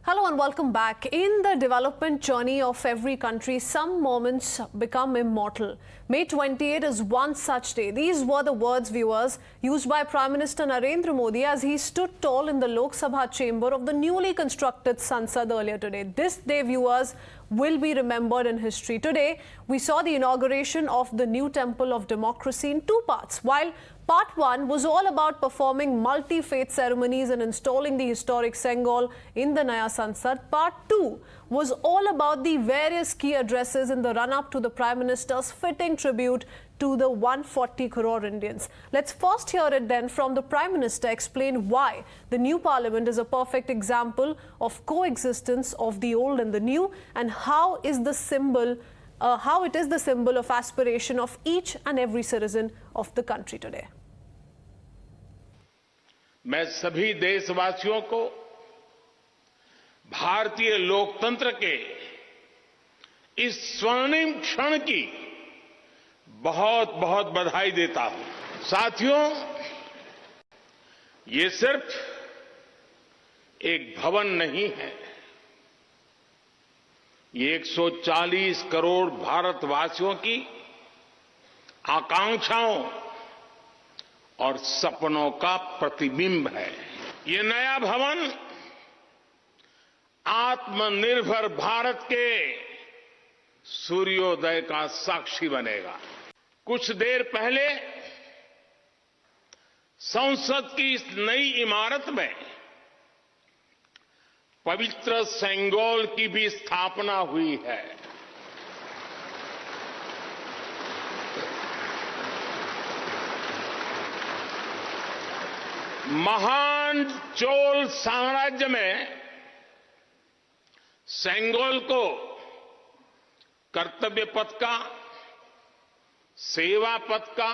Hello and welcome back. In the development journey of every country, some moments become immortal. May 28 is one such day. These were the words, viewers, used by Prime Minister Narendra Modi as he stood tall in the Lok Sabha chamber of the newly constructed Sansad earlier today. This day, viewers, will be remembered in history. Today, we saw the inauguration of the new Temple of Democracy in two parts. While Part 1 was all about performing multi-faith ceremonies and installing the historic Sengol in the Naya Sansad. Part 2 was all about the various key addresses in the run-up to the Prime Minister's fitting tribute to the 140 crore Indians. Let's first hear it then from the Prime Minister explain why the new Parliament is a perfect example of coexistence of the old and the new, and how it is the symbol of aspiration of each and every citizen of the country today. मैं सभी देशवासियों को भारतीय लोकतंत्र के इस स्वर्णिम क्षण की बहुत बहुत बधाई देता हूं। साथियों, ये सिर्फ एक भवन नहीं है, ये 140 करोड़ भारतवासियों की आकांक्षाओं और सपनों का प्रतिबिंब है। ये नया भवन आत्मनिर्भर भारत के सूर्योदय का साक्षी बनेगा। कुछ देर पहले संसद की इस नई इमारत में पवित्र सेंगोल की भी स्थापना हुई है। महान चोल साम्राज्य में सेंगोल को कर्तव्य पथ का, सेवा पथ का,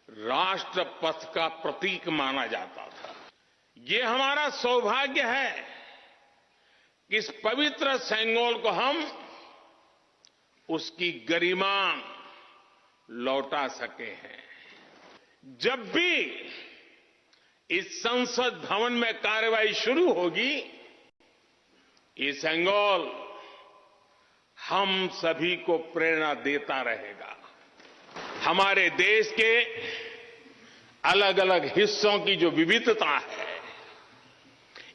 राष्ट्र पथ का प्रतीक माना जाता था। ये हमारा सौभाग्य है कि इस पवित्र सेंगोल को हम उसकी गरिमा लौटा सके हैं। जब भी इस संसद भवन में कार्यवाही शुरू होगी, ये सेंगोल हम सभी को प्रेरणा देता रहेगा। हमारे देश के अलग अलग हिस्सों की जो विविधता है,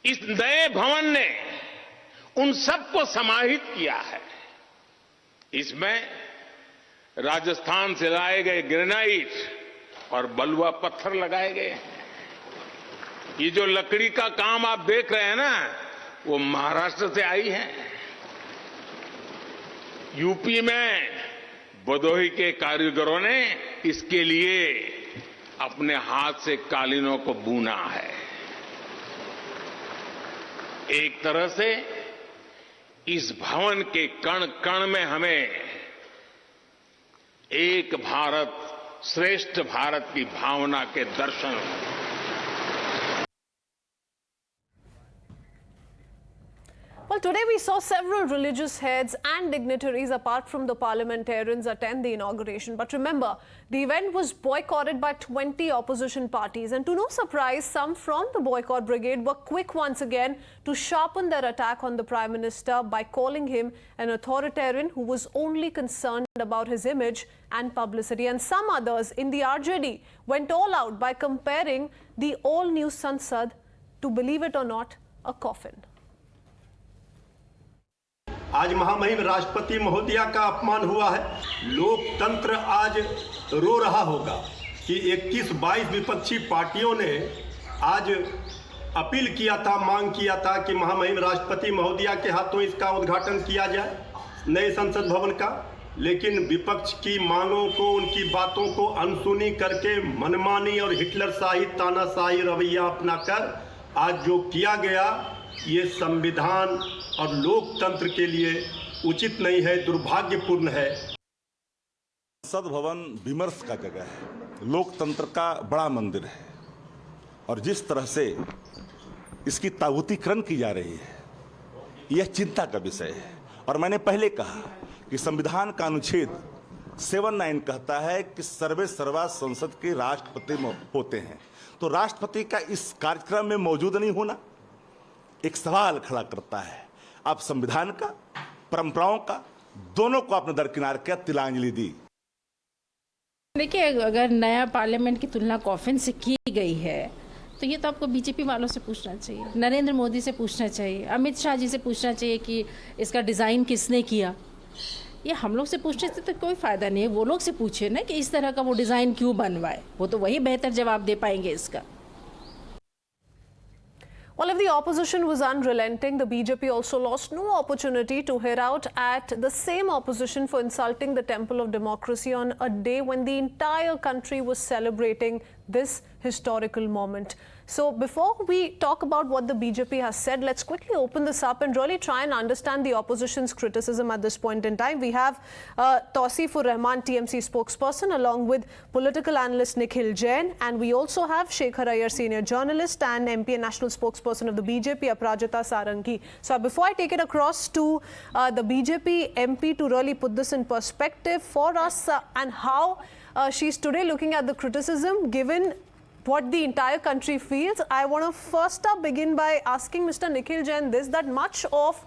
इस नए भवन ने उन सबको समाहित किया है। इसमें राजस्थान से लाए गए ग्रेनाइट और बलुआ पत्थर लगाए गए हैं। ये जो लकड़ी का काम आप देख रहे हैं ना, वो महाराष्ट्र से आई है। यूपी में भदोही के कारीगरों ने इसके लिए अपने हाथ से कालीनों को बुना है। एक तरह से इस भवन के कण कण में हमें एक भारत श्रेष्ठ भारत की भावना के दर्शन। Well, today we saw several religious heads and dignitaries apart from the parliamentarians attend the inauguration. But remember, the event was boycotted by 20 opposition parties. And to no surprise, some from the boycott brigade were quick once again to sharpen their attack on the Prime Minister by calling him an authoritarian who was only concerned about his image and publicity. And some others in the RJD went all out by comparing the all-new Sansad to, believe it or not, a coffin. आज महामहिम राष्ट्रपति महोदया का अपमान हुआ है। लोकतंत्र आज रो रहा होगा कि 21-22 विपक्षी पार्टियों ने आज अपील किया था, मांग किया था कि महामहिम राष्ट्रपति महोदया के हाथों इसका उद्घाटन किया जाए, नए संसद भवन का। लेकिन विपक्ष की मांगों को, उनकी बातों को अनसुनी करके मनमानी और हिटलरशाही तानाशाही रवैया अपनाकर आज जो किया गया, ये संविधान और लोकतंत्र के लिए उचित नहीं है, दुर्भाग्यपूर्ण है। संसद भवन विमर्श का जगह है, लोकतंत्र का बड़ा मंदिर है, और जिस तरह से इसकी तागुतीकरण की जा रही है, यह चिंता का विषय है। और मैंने पहले कहा कि संविधान का अनुच्छेद 79 कहता है कि सर्वे सर्वा संसद के राष्ट्रपति होते हैं। तो राष्ट्रपति का इस कार्यक्रम में मौजूद नहीं होना, एक सवाल खड़ा करता है। आप संविधान का, परंपराओं का, दोनों को आपने दरकिनार किया, तिलांजलि दी। देखिए, अगर नया पार्लियामेंट की तुलना कॉफिन से की गई है तो ये तो आपको बीजेपी वालों से पूछना चाहिए, नरेंद्र मोदी से पूछना चाहिए, अमित शाह जी से पूछना चाहिए कि इसका डिज़ाइन किसने किया। ये हम लोग से पूछने से तो कोई फ़ायदा नहीं है, वो लोग से पूछे ना कि इस तरह का वो डिज़ाइन क्यों बनवाए, वो तो वही बेहतर जवाब दे पाएंगे इसका। Well, if the opposition was unrelenting, the BJP also lost no opportunity to hit out at the same opposition for insulting the temple of democracy on a day when the entire country was celebrating this historical moment. So before we talk about what the BJP has said, let's quickly open this up and really try and understand the opposition's criticism at this point in time. We have Tausifur Rahman, TMC spokesperson, along with political analyst Nikhil Jain, and we also have Shekhar Iyer, senior journalist, and MP and national spokesperson of the BJP, Aparajita Sarangi. So before I take it across to the BJP MP to really put this in perspective for us and how she's today looking at the criticism given what the entire country feels, I want to first up begin by asking Mr. Nikhil Jain this, that much of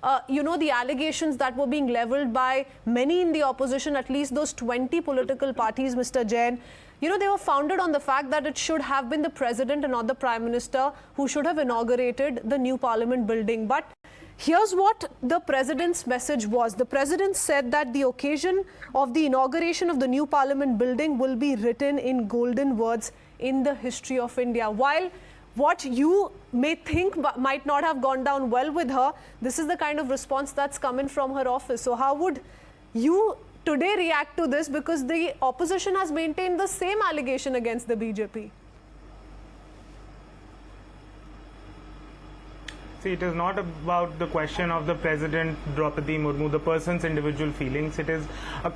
the allegations that were being leveled by many in the opposition, at least those 20 political parties, Mr. Jain, they were founded on the fact that it should have been the president and not the prime minister who should have inaugurated the new parliament building. But here's what the president's message was. The president said that the occasion of the inauguration of the new parliament building will be written in golden words in the history of India. While what you may think might not have gone down well with her, this is the kind of response that's coming from her office. So how would you today react to this? Because the opposition has maintained the same allegation against the BJP. See, it is not about the question of the President Draupadi Murmu, the person's individual feelings. It is a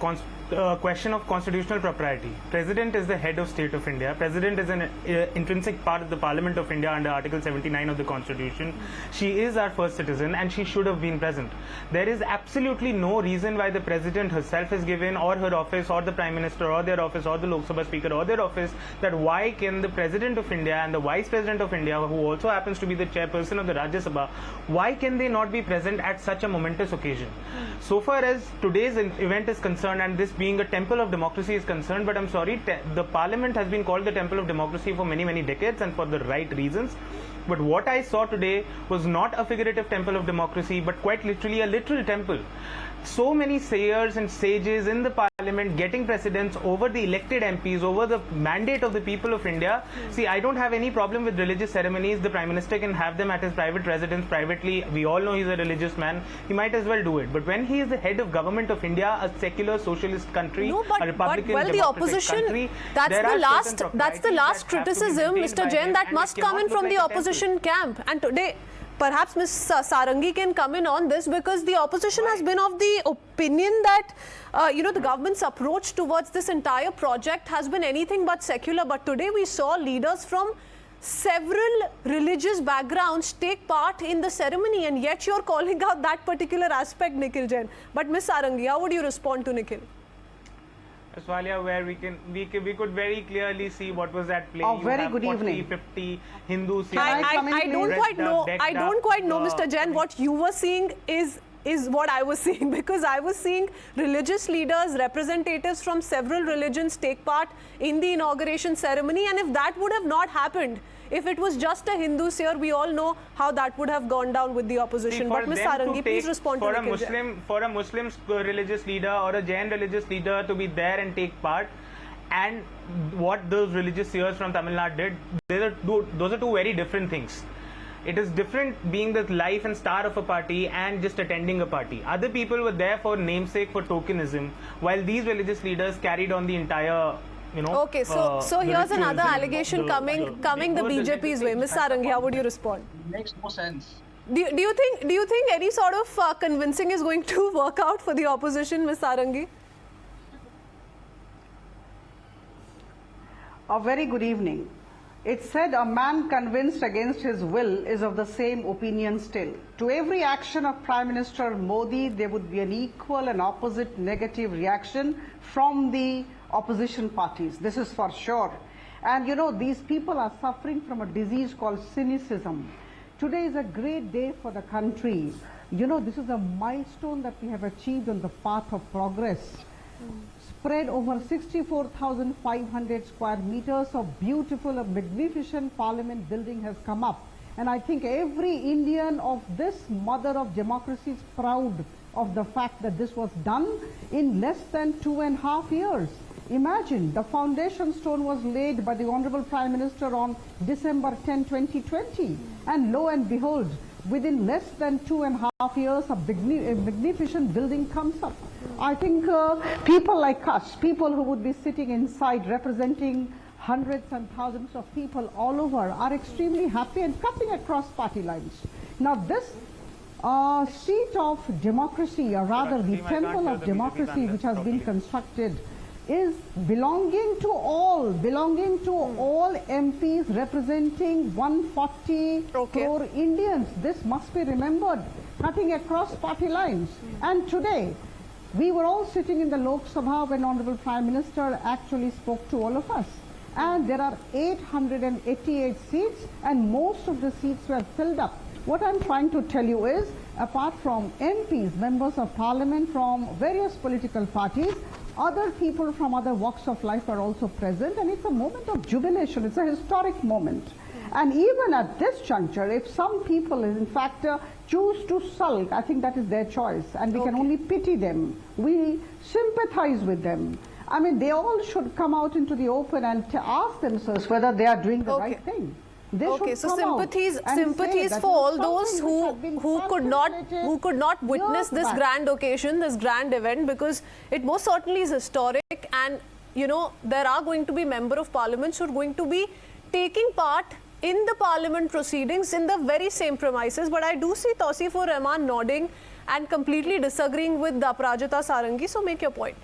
question of constitutional propriety. President is the head of state of India. President is an intrinsic part of the Parliament of India under Article 79 of the Constitution. She is our first citizen and she should have been present. There is absolutely no reason why the President herself is given, or her office, or the Prime Minister, or their office, or the Lok Sabha Speaker, or their office, that why can the President of India and the Vice President of India, who also happens to be the chairperson of the Rajya Sabha, why can they not be present at such a momentous occasion? So far as today's event is concerned, and this being a temple of democracy is concerned, but I'm sorry, the parliament has been called the temple of democracy for many, many decades and for the right reasons. But what I saw today was not a figurative temple of democracy, but quite literally a literal temple. So many sayers and sages in the parliament getting precedence over the elected MPs, over the mandate of the people of India. See, I don't have any problem with religious ceremonies. The Prime Minister can have them at his private residence privately. We all know he's a religious man. He might as well do it. But when he is the head of government of India, a secular socialist country, a Republican the opposition, country, that's the last criticism, Mr. Jain, that must come in from the opposition camp. And today, perhaps Ms. Sarangi can come in on this, because the opposition has been of the opinion that, the government's approach towards this entire project has been anything but secular. But today we saw leaders from several religious backgrounds take part in the ceremony, and yet you're calling out that particular aspect, Nikhil Jain. But Ms. Sarangi, how would you respond to Nikhil? Swalia, where we could very clearly see what was at play. Oh, very good 40, evening. 50 Hindus. I don't quite know, Mr. Jain, what you were seeing is what I was seeing, because I was seeing religious leaders, representatives from several religions take part in the inauguration ceremony, and if that would have not happened, if it was just a Hindu seer, we all know how that would have gone down with the opposition. But Ms. Sarangi, please respond to Nikhil Jain. For a Muslim religious leader or a Jain religious leader to be there and take part, and what those religious seers from Tamil Nadu did, those are two very different things. It is different being the life and star of a party and just attending a party. Other people were there for namesake, for tokenism, while these religious leaders carried on the entire, Okay, so here's another allegation coming the BJP's way. Ms. Sarangi, how would you respond? Makes no sense. Do you think any sort of convincing is going to work out for the opposition, Ms. Sarangi? A very good evening. It said a man convinced against his will is of the same opinion still. To every action of Prime Minister Modi, there would be an equal and opposite negative reaction from the opposition parties. This is for sure. And these people are suffering from a disease called cynicism. Today is a great day for the country. You know, this is a milestone that we have achieved on the path of progress. Spread over 64,500 square meters of beautiful, magnificent parliament building has come up. And I think every Indian of this mother of democracy is proud of the fact that this was done in less than 2.5 years. Imagine, the foundation stone was laid by the Honorable Prime Minister on December 10, 2020. And lo and behold, within less than 2.5 years, a magnificent building comes up. I think people like us, people who would be sitting inside representing hundreds and thousands of people all over, are extremely happy and cutting across party lines. Now this seat of democracy, or rather the temple of democracy which has been constructed, is belonging to all MPs representing 140 crore Indians. This must be remembered, cutting across party lines. And today, we were all sitting in the Lok Sabha when Honorable Prime Minister actually spoke to all of us. And there are 888 seats, and most of the seats were filled up. What I'm trying to tell you is, apart from MPs, members of parliament from various political parties, other people from other walks of life are also present, and it's a moment of jubilation. It's a historic moment. And even at this juncture, if some people in fact choose to sulk, I think that is their choice, and we can only pity them. We sympathize with them. I mean, they all should come out into the open and ask themselves whether they are doing the right thing. Okay, so sympathies for all those who could not witness this grand occasion, this grand event, because it most certainly is historic, and you know there are going to be member of parliaments who are going to be taking part in the parliament proceedings in the very same premises. But I do see Tauseefur Rahman nodding and completely disagreeing with Aparajita Sarangi. So make your point.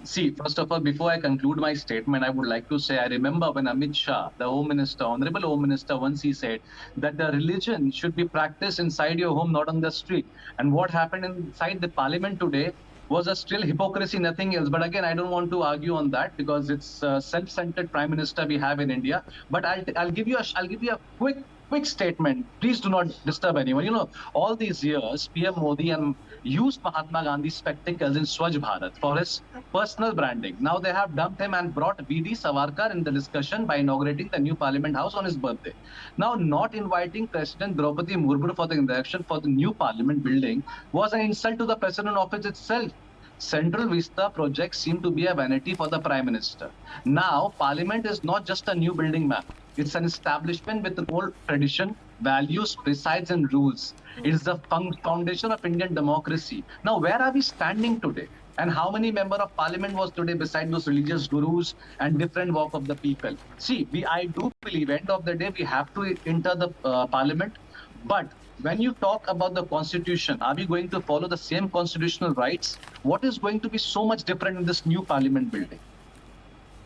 See, first of all, before I conclude my statement, I would like to say, I remember when Amit Shah, the Home Minister, Honorable Home Minister, once he said that the religion should be practiced inside your home, not on the street. And what happened inside the parliament today was a still hypocrisy, nothing else. But again, I don't want to argue on that because it's a self-centered Prime Minister we have in India. But I'll give you a quick statement. Please do not disturb anyone. You know, all these years, PM Modi used Mahatma Gandhi's spectacles in Swachh Bharat for his personal branding. Now they have dumped him and brought V.D. Savarkar in the discussion by inaugurating the new Parliament House on his birthday. Now, not inviting President Draupadi Murmu for the induction for the new Parliament building was an insult to the President office itself. Central Vista project seemed to be a vanity for the Prime Minister. Now, Parliament is not just a new building map. It's an establishment with an old tradition, values, presides and rules. It is the foundation of Indian democracy. Now, where are we standing today? And how many member of parliament was today beside those religious gurus and different walk of the people? See, I do believe end of the day, we have to enter the parliament. But when you talk about the constitution, are we going to follow the same constitutional rights? What is going to be so much different in this new parliament building?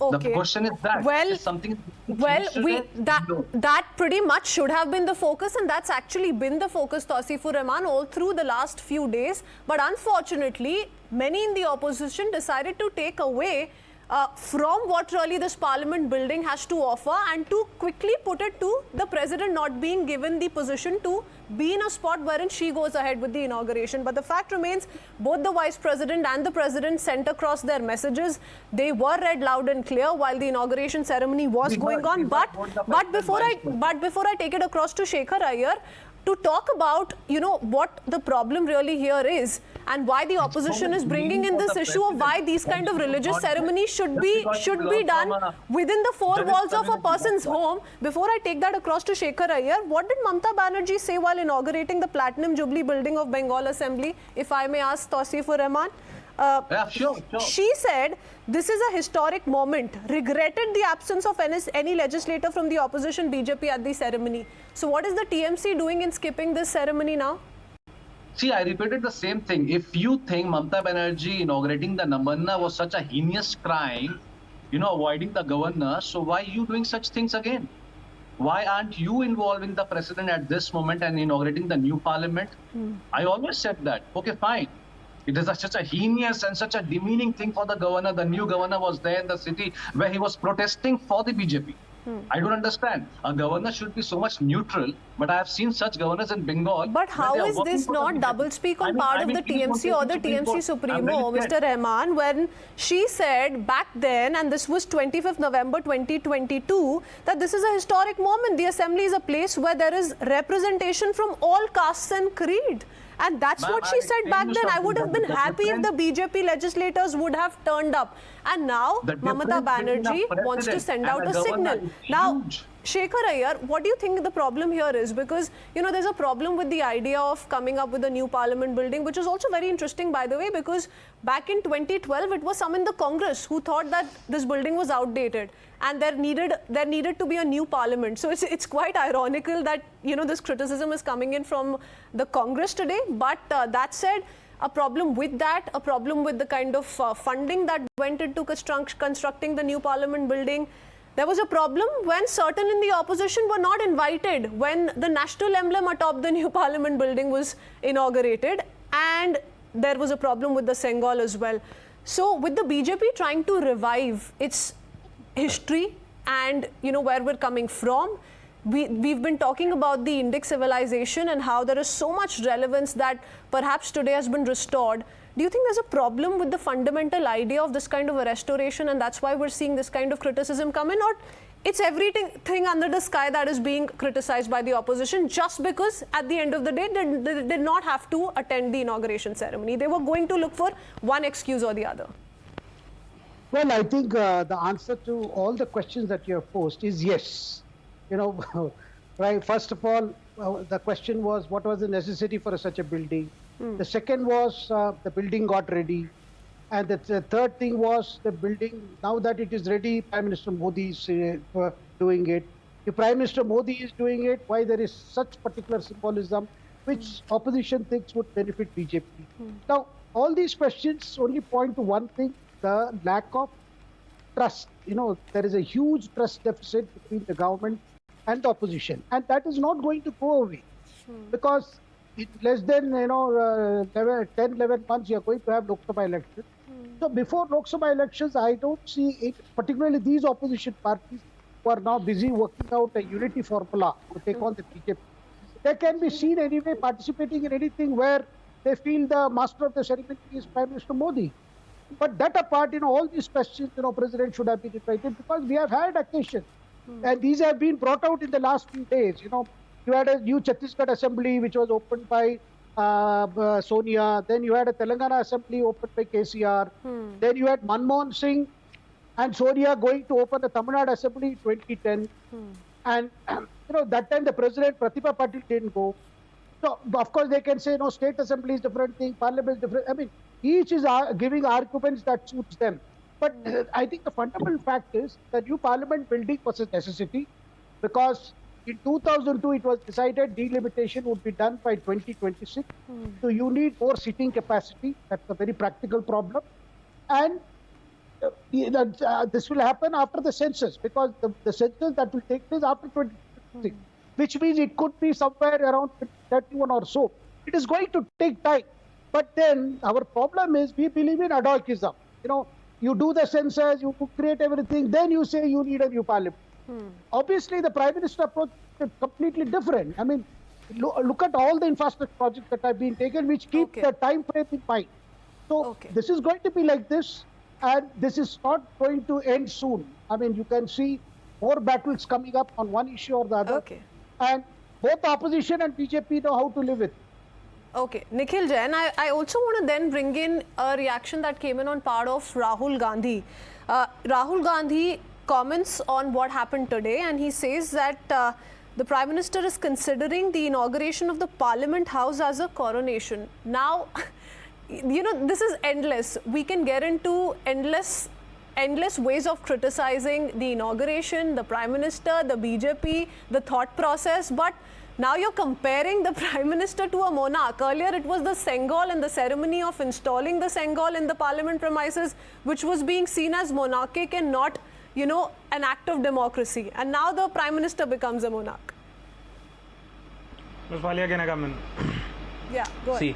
Okay. The question is that that pretty much should have been the focus, and that's actually been the focus, Tauseefur Rahman, all through the last few days. But unfortunately, many in the opposition decided to take away from what really this parliament building has to offer and to quickly put it to the president not being given the position to be in a spot wherein she goes ahead with the inauguration. But the fact remains, both the vice president and the president sent across their messages. They were read loud and clear while the inauguration ceremony was going on. But before I take it across to Shekhar Iyer, to talk about, you know, what the problem really here is and why the opposition is bringing in this issue of why these kind of religious ceremonies should be done within the four walls of a person's home. Before I take that across to Shekhar Iyer, what did Mamata Banerjee say while inaugurating the Platinum Jubilee building of Bengal Assembly, if I may ask Tauseefur Rahman? Sure. She said this is a historic moment, regretted the absence of any legislator from the opposition BJP at the ceremony. So what is the TMC doing in skipping this ceremony now? See, I repeated the same thing. If you think Mamata Banerjee inaugurating the Namanna was such a heinous crime, you know, avoiding the governor, so why are you doing such things again? Why aren't you involving the president at this moment and inaugurating the new parliament? I always said that. Okay, fine. It is such a heinous and such a demeaning thing for the governor. The new governor was there in the city where he was protesting for the BJP. I don't understand. A governor should be so much neutral, but I have seen such governors in Bengal. But how is this not doublespeak on part of the TMC or the TMC Supremo, Mr. Rahman, when she said back then, and this was 25th November 2022, that this is a historic moment. The assembly is a place where there is representation from all castes and creed. And that's what she said back then. I would have been happy if the BJP legislators would have turned up. And now Mamata Banerjee wants to send out a signal. Now, Shekhar Iyer, what do you think the problem here is? Because, there's a problem with the idea of coming up with a new parliament building, which is also very interesting, by the way, because back in 2012, it was some in the Congress who thought that this building was outdated and there needed to be a new parliament. So it's quite ironical that, this criticism is coming in from the Congress today. But that said, a problem with that, a problem with the kind of funding that went into constructing the new parliament building. There was a problem when certain in the opposition were not invited when the national emblem atop the new parliament building was inaugurated, and there was a problem with the Sengal as well. So with the BJP trying to revive its history and where we're coming from, we've been talking about the Indic civilization and how there is so much relevance that perhaps today has been restored. Do you think there's a problem with the fundamental idea of this kind of a restoration, and that's why we're seeing this kind of criticism come in? Or it's everything under the sky that is being criticized by the opposition just because at the end of the day they did not have to attend the inauguration ceremony? They were going to look for one excuse or the other. Well, I think the answer to all the questions that you have posed is yes. Right. First of all, the question was, what was the necessity for such a building? The second was the building got ready. And the third thing was the building, now that it is ready, Prime Minister Modi is doing it. If Prime Minister Modi is doing it, why there is such particular symbolism, which opposition thinks would benefit BJP? Now, all these questions only point to one thing, the lack of trust. There is a huge trust deficit between the government and the opposition. And that is not going to go away. Because in less than 10-11 months, you are going to have Lok Sabha elections. So before Lok Sabha elections, I don't see it, particularly these opposition parties who are now busy working out a unity formula to take on the BJP. They can be seen anyway participating in anything where they feel the master of the ceremony is Prime Minister Modi. But that apart, all these questions, President should have been invited because we have had occasions. And these have been brought out in the last few days. You had a new Chhattisgarh assembly which was opened by Sonia. Then you had a Telangana assembly opened by KCR. Then you had Manmohan Singh and Sonia going to open the Tamil Nadu assembly in 2010. And that time the president Pratibha Patil didn't go. So of course they can say, no, state assembly is different thing, parliament is different. I mean, each is giving arguments that suits them. But I think the fundamental fact is that new parliament building was a necessity because in 2002, it was decided delimitation would be done by 2026. So you need more seating capacity. That's a very practical problem. And this will happen after the census because the census that will take place after 2026, which means it could be somewhere around 31 or so. It is going to take time. But then our problem is we believe in ad hocism. You do the census, you create everything, then you say you need a new parliament. Obviously, the Prime Minister approach is completely different. I mean, look at all the infrastructure projects that have been taken, which keep the time frame in mind. So this is going to be like this, and this is not going to end soon. I mean, you can see more battles coming up on one issue or the other. And both opposition and BJP know how to live with it. Okay, Nikhil Jain, I also want to then bring in a reaction that came in on part of Rahul Gandhi. Rahul Gandhi comments on what happened today, and he says that the Prime Minister is considering the inauguration of the Parliament House as a coronation. Now, this is endless. We can get into endless ways of criticizing the inauguration, the Prime Minister, the BJP, the thought process, but now you're comparing the Prime Minister to a monarch. Earlier it was the Sengal and the ceremony of installing the Sengal in the Parliament premises, which was being seen as monarchic and not, an act of democracy. And now the Prime Minister becomes a monarch. Ms. Walia, can I come in? Yeah, go ahead. See,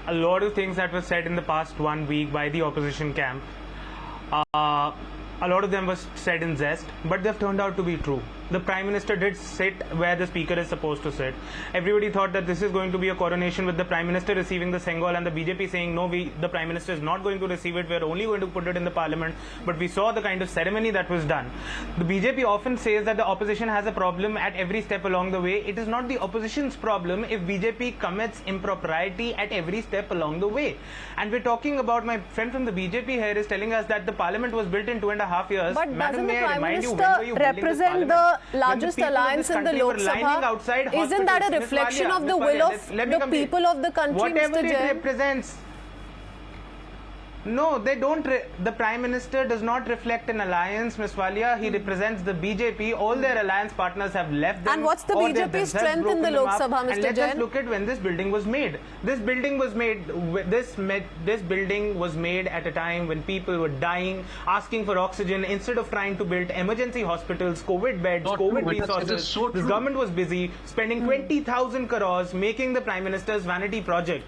a lot of things that were said in the past 1 week by the opposition camp A lot of them were said in jest, but they've turned out to be true. The Prime Minister did sit where the Speaker is supposed to sit. Everybody thought that this is going to be a coronation with the Prime Minister receiving the Sengol and the BJP saying, no, the Prime Minister is not going to receive it, we're only going to put it in the Parliament. But we saw the kind of ceremony that was done. The BJP often says that the opposition has a problem at every step along the way. It is not the opposition's problem if BJP commits impropriety at every step along the way. And we're talking about, my friend from the BJP here is telling us that the Parliament was built in 2.5 years. But Madam, doesn't the may I Prime remind you, when Minister were you building this represent Parliament? the largest alliance in the Lok Sabha? Isn't that a reflection of the will of the people of the country, whatever Mr. it Jain? represents? No, they don't. The Prime Minister does not reflect an alliance, Ms. Walia. He represents the BJP. All their alliance partners have left them. And what's the or they've BJP's themselves strength in the broken them Lok up. Sabha, Mr. And let Jain? us look at when this building was made. This building was made. This building was made at a time when people were dying, asking for oxygen. Instead of trying to build emergency hospitals, COVID beds, COVID resources, this government was busy spending 20,000 crores making the Prime Minister's vanity project.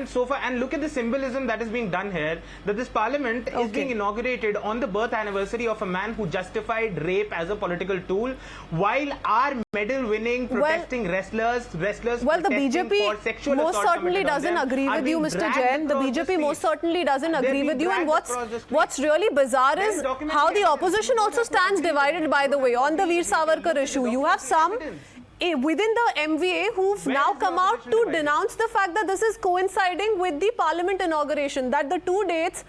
So far, and look at the symbolism that is being done here. That this Parliament is being inaugurated on the birth anniversary of a man who justified rape as a political tool, while our medal-winning protesting wrestlers well, the protesting for sexual BJP most assault certainly committed on doesn't them agree are with you, being Mr. dragged Jain. The across the BJP most streets. certainly doesn't They're agree being with you. And dragged across the streets. what's really bizarre is how the opposition also stands divided, by the way, on the Veer Savarkar issue. You have some within the MVA who've now come out to denounce the fact that this is coinciding with the Parliament inauguration, that the two dates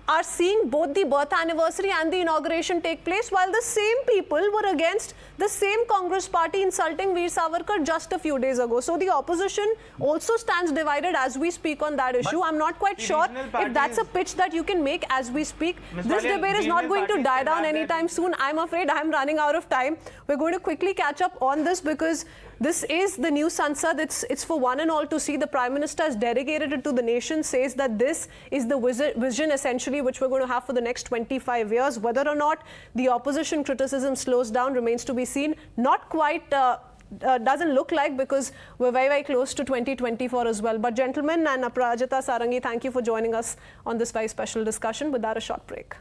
are seeing both the birth anniversary and the inauguration take place, while the same people were against the same Congress party insulting Veer Savarkar just a few days ago. So the opposition also stands divided as we speak on that issue. I'm not quite sure if that's a pitch that you can make as we speak. This debate is not going to die down anytime soon. I'm afraid I'm running out of time. We're going to quickly catch up on this because this is the new Sansad. It's for one and all to see. The Prime Minister has dedicated it to the nation, says that this is the vision essentially which we're going to have for the next 25 years. Whether or not the opposition criticism slows down remains to be seen. Not quite doesn't look like, because we're very, very close to 2024 as well. But gentlemen and Aparajita Sarangi, thank you for joining us on this very special discussion. With that, a short break.